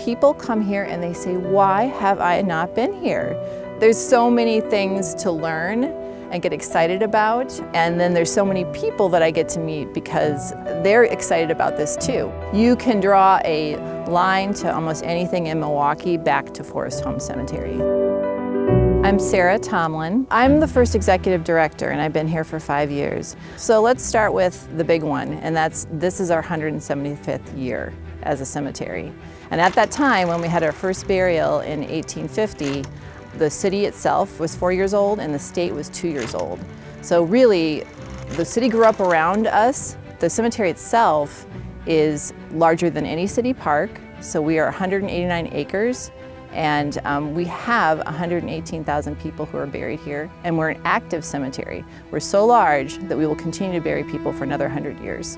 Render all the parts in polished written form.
people come here and they say, why have I not been here? There's so many things to learn and get excited about, and then there's so many people that I get to meet because they're excited about this too. You can draw a line to almost anything in Milwaukee back to Forest Home Cemetery. I'm Sarah Tomlin. I'm the first executive director and I've been here for 5 years. So let's start with the big one, and this is our 175th year as a cemetery. And at that time, when we had our first burial in 1850, the city itself was 4 years old and the state was 2 years old. So really, the city grew up around us. The cemetery itself is larger than any city park. So we are 189 acres and we have 118,000 people who are buried here, and we're an active cemetery. We're so large that we will continue to bury people for another 100 years.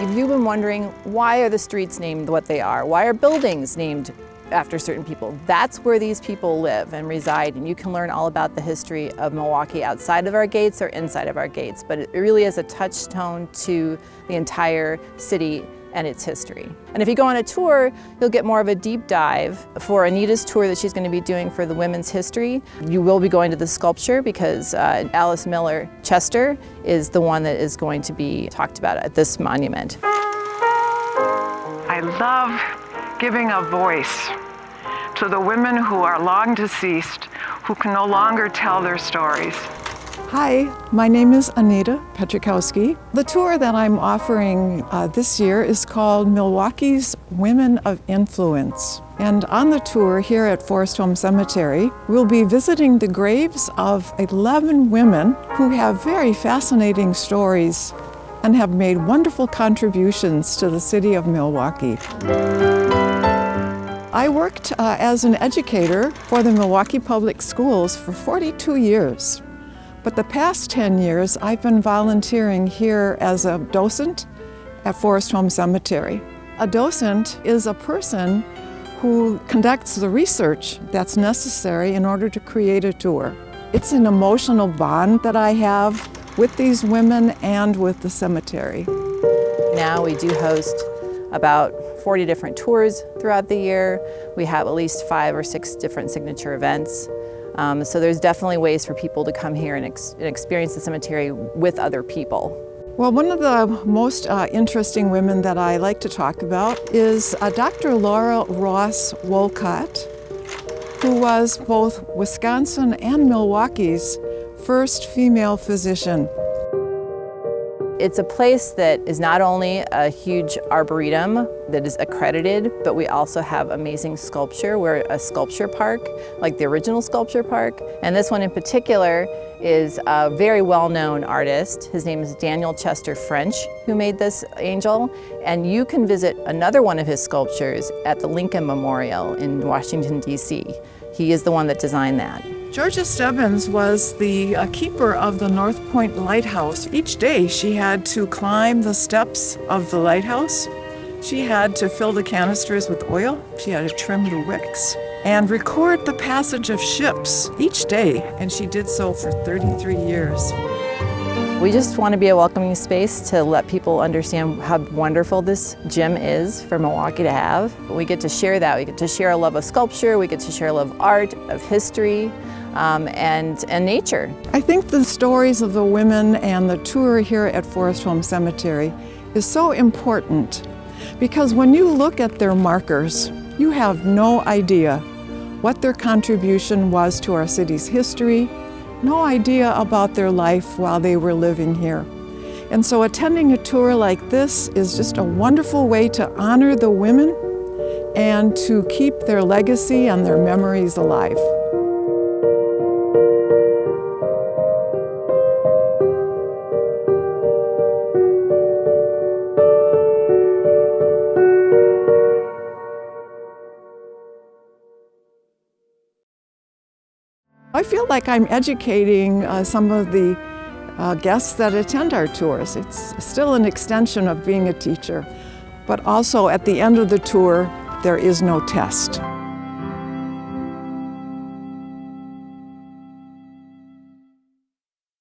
If you've been wondering, why are the streets named what they are? Why are buildings named after certain people? That's where these people live and reside, and you can learn all about the history of Milwaukee outside of our gates or inside of our gates, but it really is a touchstone to the entire city and its history. And if you go on a tour, you'll get more of a deep dive. For Anita's tour that she's going to be doing for the women's history, you will be going to the sculpture because Alice Miller Chester is the one that is going to be talked about at this monument. I love giving a voice to the women who are long deceased, who can no longer tell their stories. Hi, my name is Anita Petrikowski. The tour that I'm offering this year is called Milwaukee's Women of Influence. And on the tour here at Forest Home Cemetery, we'll be visiting the graves of 11 women who have very fascinating stories and have made wonderful contributions to the city of Milwaukee. I worked as an educator for the Milwaukee Public Schools for 42 years. But the past 10 years, I've been volunteering here as a docent at Forest Home Cemetery. A docent is a person who conducts the research that's necessary in order to create a tour. It's an emotional bond that I have with these women and with the cemetery. Now we do host about 40 different tours throughout the year. We have at least 5 or 6 different signature events. So there's definitely ways for people to come here and experience the cemetery with other people. Well, one of the most interesting women that I like to talk about is Dr. Laura Ross Wolcott, who was both Wisconsin and Milwaukee's first female physician. It's a place that is not only a huge arboretum that is accredited, but we also have amazing sculpture. We're a sculpture park, like the original sculpture park. And this one in particular is a very well-known artist. His name is Daniel Chester French, who made this angel. And you can visit another one of his sculptures at the Lincoln Memorial in Washington, D.C. He is the one that designed that. Georgia Stebbins was the keeper of the North Point Lighthouse. Each day she had to climb the steps of the lighthouse. She had to fill the canisters with oil. She had to trim the wicks and record the passage of ships each day. And she did so for 33 years. We just want to be a welcoming space to let people understand how wonderful this gym is for Milwaukee to have. We get to share that. We get to share a love of sculpture. We get to share a love of art, of history, and nature. I think the stories of the women and the tour here at Forest Home Cemetery is so important because when you look at their markers, you have no idea what their contribution was to our city's history, no idea about their life while they were living here. And so attending a tour like this is just a wonderful way to honor the women and to keep their legacy and their memories alive. I feel like I'm educating some of the guests that attend our tours. It's still an extension of being a teacher, but also at the end of the tour, there is no test.